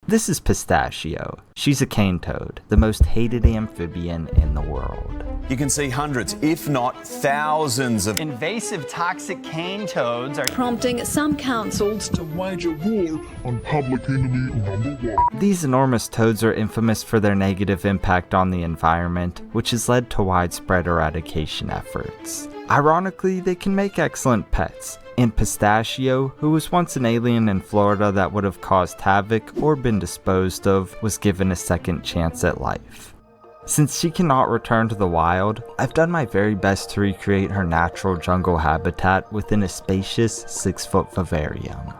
This is Pistachio. She's a cane toad, the most hated amphibian in the world. You can see hundreds, if not thousands of invasive toxic cane toads are prompting some councils to wage a war on public enemy number one. These enormous toads are infamous for their negative impact on the environment, which has led to widespread eradication efforts. Ironically, they can make excellent pets. And Pistachio, who was once an alien in Florida that would have caused havoc or been disposed of, was given a second chance at life. Since she cannot return to the wild, I've done my very best to recreate her natural jungle habitat within a spacious 6-foot vivarium.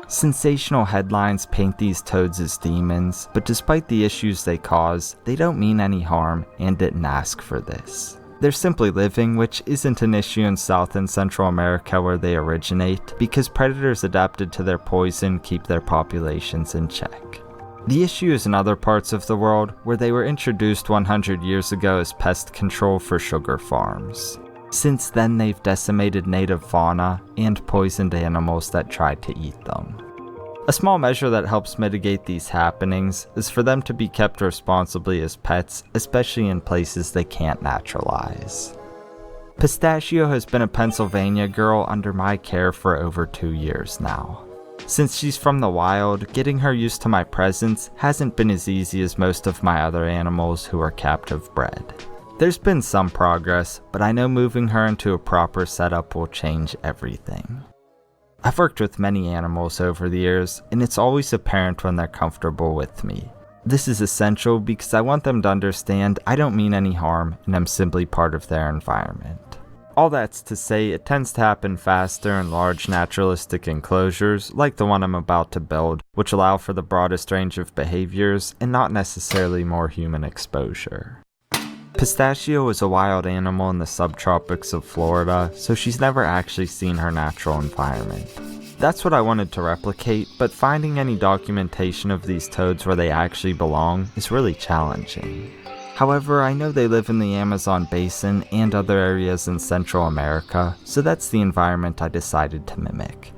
Sensational headlines paint these toads as demons, but despite the issues they cause, they don't mean any harm and didn't ask for this. They're simply living, which isn't an issue in South and Central America where they originate, because predators adapted to their poison keep their populations in check. The issue is in other parts of the world, where they were introduced 100 years ago as pest control for sugar farms. Since then, they've decimated native fauna and poisoned animals that tried to eat them. A small measure that helps mitigate these happenings is for them to be kept responsibly as pets, especially in places they can't naturalize. Pistachio has been a Pennsylvania girl under my care for over 2 years now. Since she's from the wild, getting her used to my presence hasn't been as easy as most of my other animals who are captive bred. There's been some progress, but I know moving her into a proper setup will change everything. I've worked with many animals over the years, and it's always apparent when they're comfortable with me. This is essential because I want them to understand I don't mean any harm and I'm simply part of their environment. All that's to say, it tends to happen faster in large naturalistic enclosures, like the one I'm about to build, which allow for the broadest range of behaviors and not necessarily more human exposure. Pistachio is a wild animal in the subtropics of Florida, so she's never actually seen her natural environment. That's what I wanted to replicate, but finding any documentation of these toads where they actually belong is really challenging. However, I know they live in the Amazon basin and other areas in Central America, so that's the environment I decided to mimic.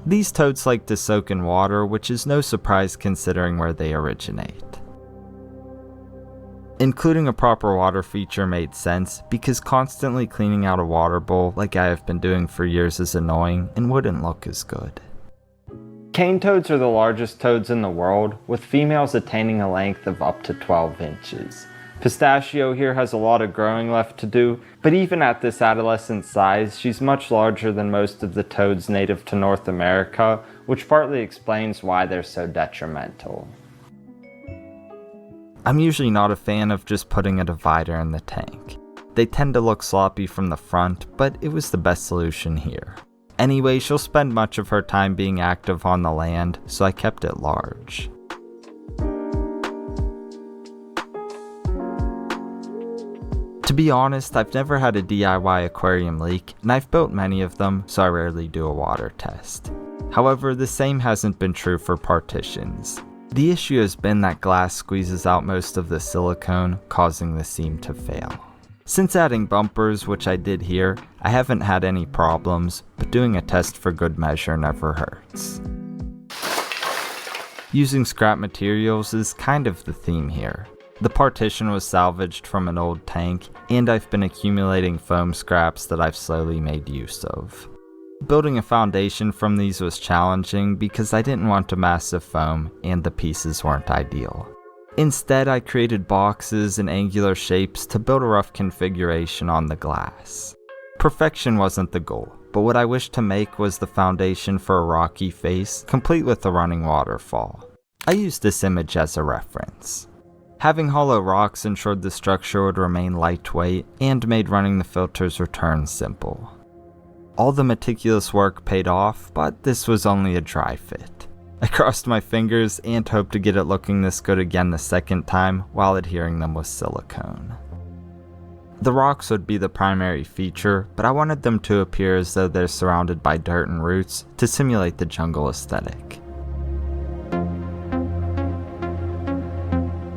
These toads like to soak in water, which is no surprise considering where they originate. Including a proper water feature made sense because constantly cleaning out a water bowl like I have been doing for years is annoying and wouldn't look as good. Cane toads are the largest toads in the world, with females attaining a length of up to 12 inches. Pistachio here has a lot of growing left to do, but even at this adolescent size, she's much larger than most of the toads native to North America, which partly explains why they're so detrimental. I'm usually not a fan of just putting a divider in the tank. They tend to look sloppy from the front, but it was the best solution here. Anyway, she'll spend much of her time being active on the land, so I kept it large. To be honest, I've never had a DIY aquarium leak, and I've built many of them, so I rarely do a water test. However, the same hasn't been true for partitions. The issue has been that glass squeezes out most of the silicone, causing the seam to fail. Since adding bumpers, which I did here, I haven't had any problems, but doing a test for good measure never hurts. Using scrap materials is kind of the theme here. The partition was salvaged from an old tank, and I've been accumulating foam scraps that I've slowly made use of. Building a foundation from these was challenging because I didn't want a massive foam and the pieces weren't ideal. Instead, I created boxes and angular shapes to build a rough configuration on the glass. Perfection wasn't the goal, but what I wished to make was the foundation for a rocky face, complete with a running waterfall. I used this image as a reference. Having hollow rocks ensured the structure would remain lightweight and made running the filter's return simple. All the meticulous work paid off, but this was only a dry fit. I crossed my fingers and hoped to get it looking this good again the second time while adhering them with silicone. The rocks would be the primary feature, but I wanted them to appear as though they're surrounded by dirt and roots to simulate the jungle aesthetic.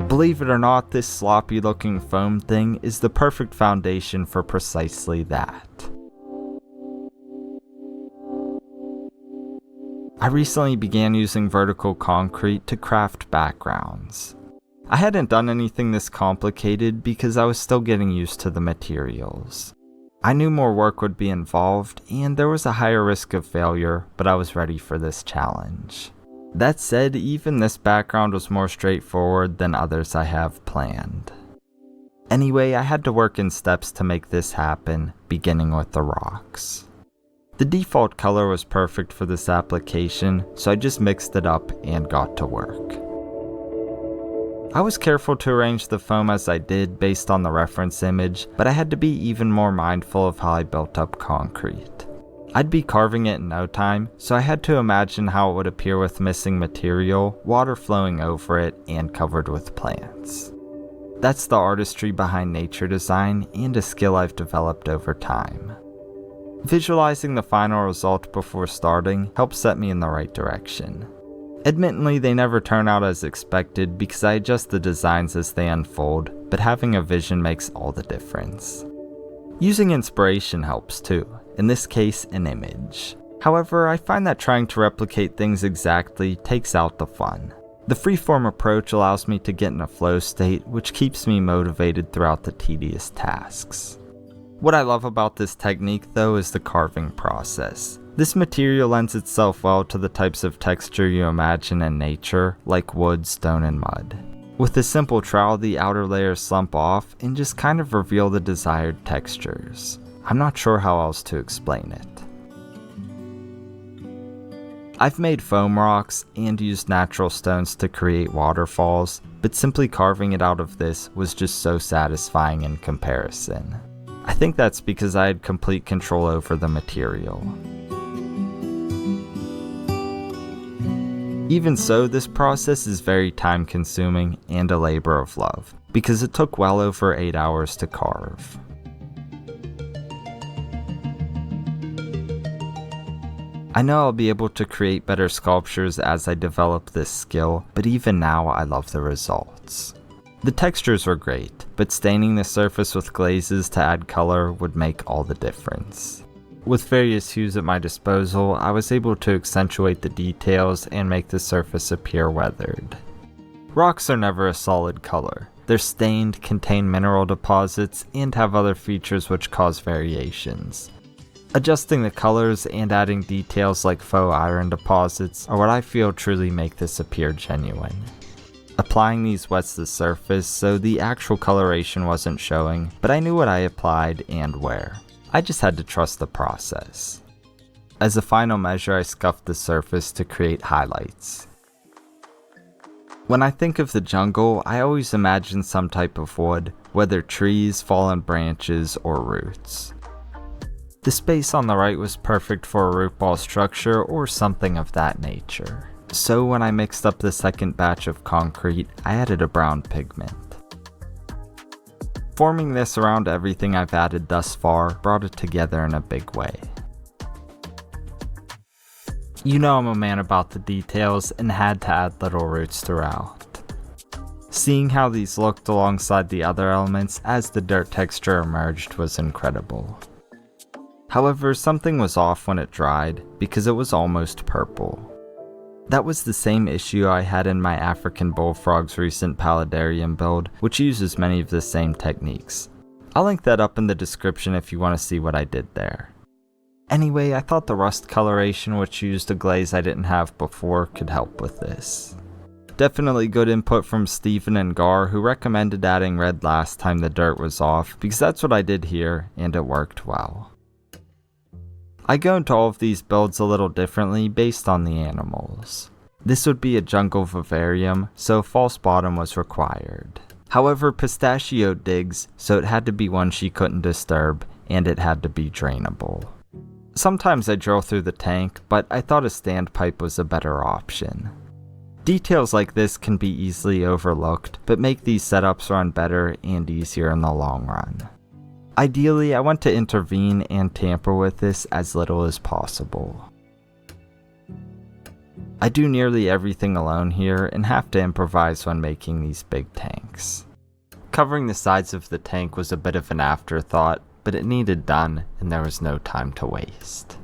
Believe it or not, this sloppy looking foam thing is the perfect foundation for precisely that. I recently began using vertical concrete to craft backgrounds. I hadn't done anything this complicated because I was still getting used to the materials. I knew more work would be involved and there was a higher risk of failure, but I was ready for this challenge. That said, even this background was more straightforward than others I have planned. Anyway, I had to work in steps to make this happen, beginning with the rocks. The default color was perfect for this application, so I just mixed it up and got to work. I was careful to arrange the foam as I did based on the reference image, but I had to be even more mindful of how I built up concrete. I'd be carving it in no time, so I had to imagine how it would appear with missing material, water flowing over it, and covered with plants. That's the artistry behind nature design and a skill I've developed over time. Visualizing the final result before starting helps set me in the right direction. Admittedly, they never turn out as expected because I adjust the designs as they unfold, but having a vision makes all the difference. Using inspiration helps too, in this case an image. However, I find that trying to replicate things exactly takes out the fun. The freeform approach allows me to get in a flow state, which keeps me motivated throughout the tedious tasks. What I love about this technique though is the carving process. This material lends itself well to the types of texture you imagine in nature, like wood, stone, and mud. With a simple trowel, the outer layers slump off and just kind of reveal the desired textures. I'm not sure how else to explain it. I've made foam rocks and used natural stones to create waterfalls, but simply carving it out of this was just so satisfying in comparison. I think that's because I had complete control over the material. Even so, this process is very time consuming and a labor of love, because it took well over 8 hours to carve. I know I'll be able to create better sculptures as I develop this skill, but even now I love the results. The textures were great, but staining the surface with glazes to add color would make all the difference. With various hues at my disposal, I was able to accentuate the details and make the surface appear weathered. Rocks are never a solid color. They're stained, contain mineral deposits, and have other features which cause variations. Adjusting the colors and adding details like faux iron deposits are what I feel truly make this appear genuine. Applying these wets the surface, so the actual coloration wasn't showing, but I knew what I applied and where. I just had to trust the process. As a final measure, I scuffed the surface to create highlights. When I think of the jungle, I always imagine some type of wood, whether trees, fallen branches, or roots. The space on the right was perfect for a root ball structure or something of that nature. So when I mixed up the second batch of concrete, I added a brown pigment. Forming this around everything I've added thus far brought it together in a big way. You know I'm a man about the details and had to add little roots throughout. Seeing how these looked alongside the other elements as the dirt texture emerged was incredible. However, something was off when it dried because it was almost purple. That was the same issue I had in my African bullfrog's recent paludarium build, which uses many of the same techniques. I'll link that up in the description if you want to see what I did there. Anyway, I thought the rust coloration, which used a glaze I didn't have before, could help with this. Definitely good input from Steven and Gar, who recommended adding red last time the dirt was off, because that's what I did here, and it worked well. I go into all of these builds a little differently based on the animals. This would be a jungle vivarium, so false bottom was required. However, Pistachio digs, so it had to be one she couldn't disturb, and it had to be drainable. Sometimes I drill through the tank, but I thought a standpipe was a better option. Details like this can be easily overlooked, but make these setups run better and easier in the long run. Ideally, I want to intervene and tamper with this as little as possible. I do nearly everything alone here and have to improvise when making these big tanks. Covering the sides of the tank was a bit of an afterthought, but it needed done and there was no time to waste.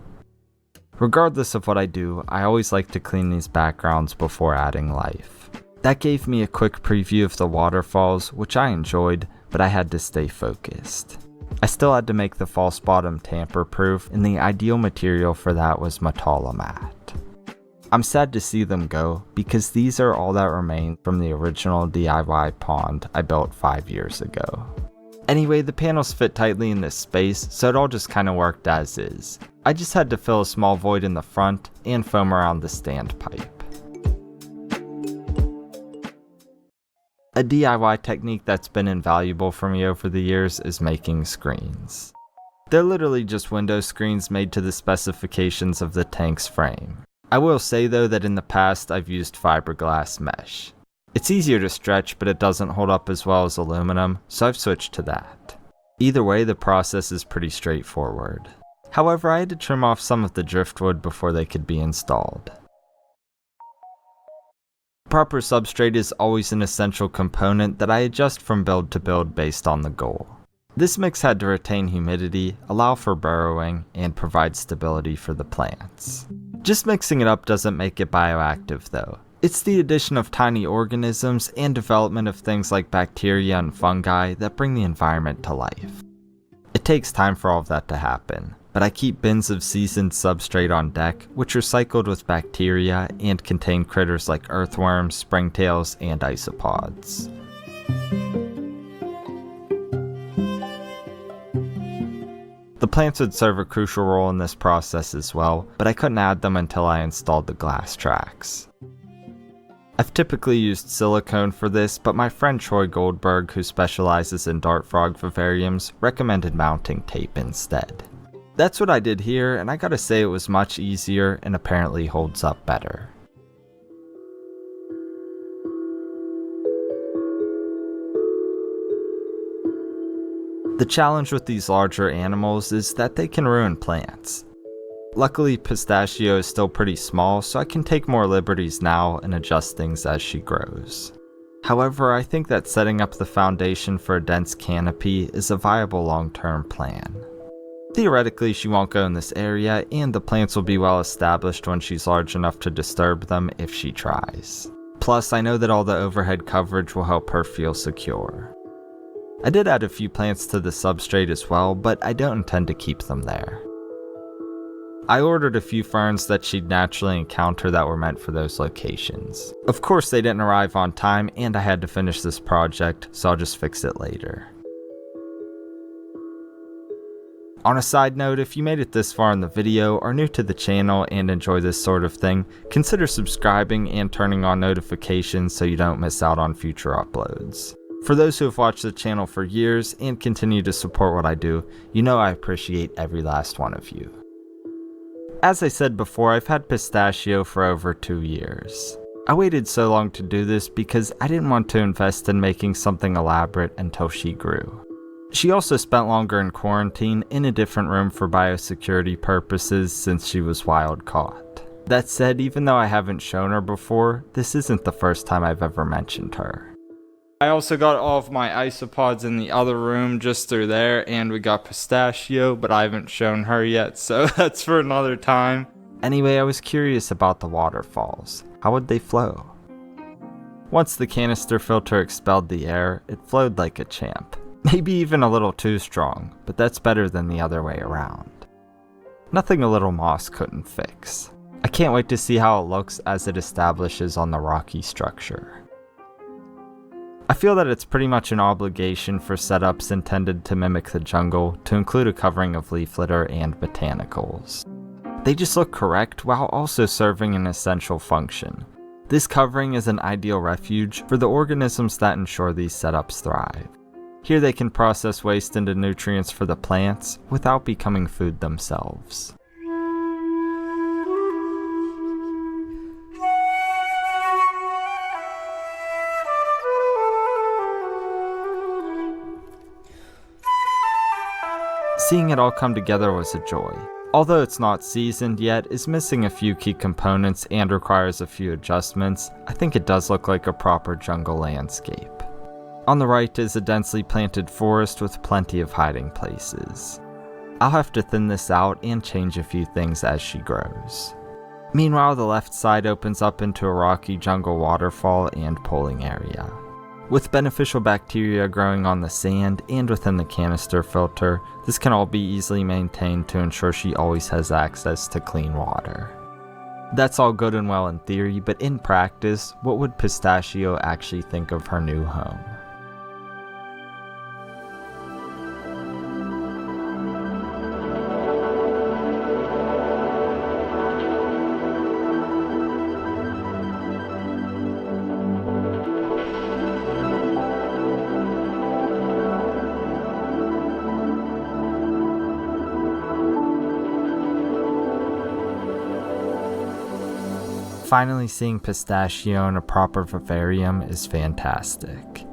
Regardless of what I do, I always like to clean these backgrounds before adding life. That gave me a quick preview of the waterfalls, which I enjoyed, but I had to stay focused. I still had to make the false bottom tamper-proof, and the ideal material for that was Matala mat. I'm sad to see them go, because these are all that remain from the original DIY pond I built 5 years ago. Anyway, the panels fit tightly in this space, so it all just kinda worked as is. I just had to fill a small void in the front and foam around the standpipe. A DIY technique that's been invaluable for me over the years is making screens. They're literally just window screens made to the specifications of the tank's frame. I will say though that in the past I've used fiberglass mesh. It's easier to stretch, but it doesn't hold up as well as aluminum, so I've switched to that. Either way, the process is pretty straightforward. However, I had to trim off some of the driftwood before they could be installed. Proper substrate is always an essential component that I adjust from build to build based on the goal. This mix had to retain humidity, allow for burrowing, and provide stability for the plants. Just mixing it up doesn't make it bioactive though. It's the addition of tiny organisms and development of things like bacteria and fungi that bring the environment to life. It takes time for all of that to happen, but I keep bins of seasoned substrate on deck, which are cycled with bacteria and contain critters like earthworms, springtails, and isopods. The plants would serve a crucial role in this process as well, but I couldn't add them until I installed the glass tracks. I've typically used silicone for this, but my friend Troy Goldberg, who specializes in dart frog vivariums, recommended mounting tape instead. That's what I did here, and I gotta say it was much easier and apparently holds up better. The challenge with these larger animals is that they can ruin plants. Luckily, Pistachio is still pretty small, so I can take more liberties now and adjust things as she grows. However, I think that setting up the foundation for a dense canopy is a viable long-term plan. Theoretically, she won't go in this area, and the plants will be well established when she's large enough to disturb them if she tries. Plus, I know that all the overhead coverage will help her feel secure. I did add a few plants to the substrate as well, but I don't intend to keep them there. I ordered a few ferns that she'd naturally encounter that were meant for those locations. Of course, they didn't arrive on time, and I had to finish this project, so I'll just fix it later. On a side note, if you made it this far in the video, are new to the channel, and enjoy this sort of thing, consider subscribing and turning on notifications so you don't miss out on future uploads. For those who have watched the channel for years and continue to support what I do, you know I appreciate every last one of you. As I said before, I've had Pistachio for over 2 years. I waited so long to do this because I didn't want to invest in making something elaborate until she grew. She also spent longer in quarantine in a different room for biosecurity purposes since she was wild caught. That said, even though I haven't shown her before, this isn't the first time I've ever mentioned her. I also got all of my isopods in the other room just through there, and we got Pistachio, but I haven't shown her yet, so that's for another time. Anyway, I was curious about the waterfalls. How would they flow? Once the canister filter expelled the air, it flowed like a champ. Maybe even a little too strong, but that's better than the other way around. Nothing a little moss couldn't fix. I can't wait to see how it looks as it establishes on the rocky structure. I feel that it's pretty much an obligation for setups intended to mimic the jungle to include a covering of leaf litter and botanicals. They just look correct while also serving an essential function. This covering is an ideal refuge for the organisms that ensure these setups thrive. Here they can process waste into nutrients for the plants without becoming food themselves. Seeing it all come together was a joy. Although it's not seasoned yet, is missing a few key components and requires a few adjustments, I think it does look like a proper jungle landscape. On the right is a densely planted forest with plenty of hiding places. I'll have to thin this out and change a few things as she grows. Meanwhile, the left side opens up into a rocky jungle waterfall and pooling area. With beneficial bacteria growing on the sand and within the canister filter, this can all be easily maintained to ensure she always has access to clean water. That's all good and well in theory, but in practice, what would Pistachio actually think of her new home? Finally seeing Pistachio in a proper vivarium is fantastic.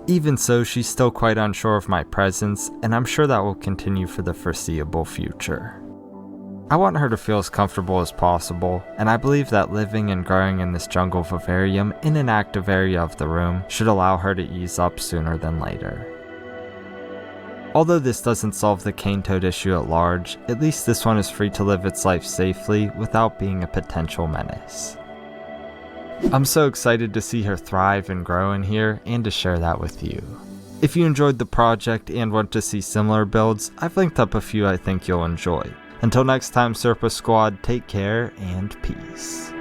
Even so, she's still quite unsure of my presence, and I'm sure that will continue for the foreseeable future. I want her to feel as comfortable as possible, and I believe that living and growing in this jungle vivarium in an active area of the room should allow her to ease up sooner than later. Although this doesn't solve the cane toad issue at large, at least this one is free to live its life safely without being a potential menace. I'm so excited to see her thrive and grow in here and to share that with you. If you enjoyed the project and want to see similar builds, I've linked up a few I think you'll enjoy. Until next time, Serpa Squad, take care and peace.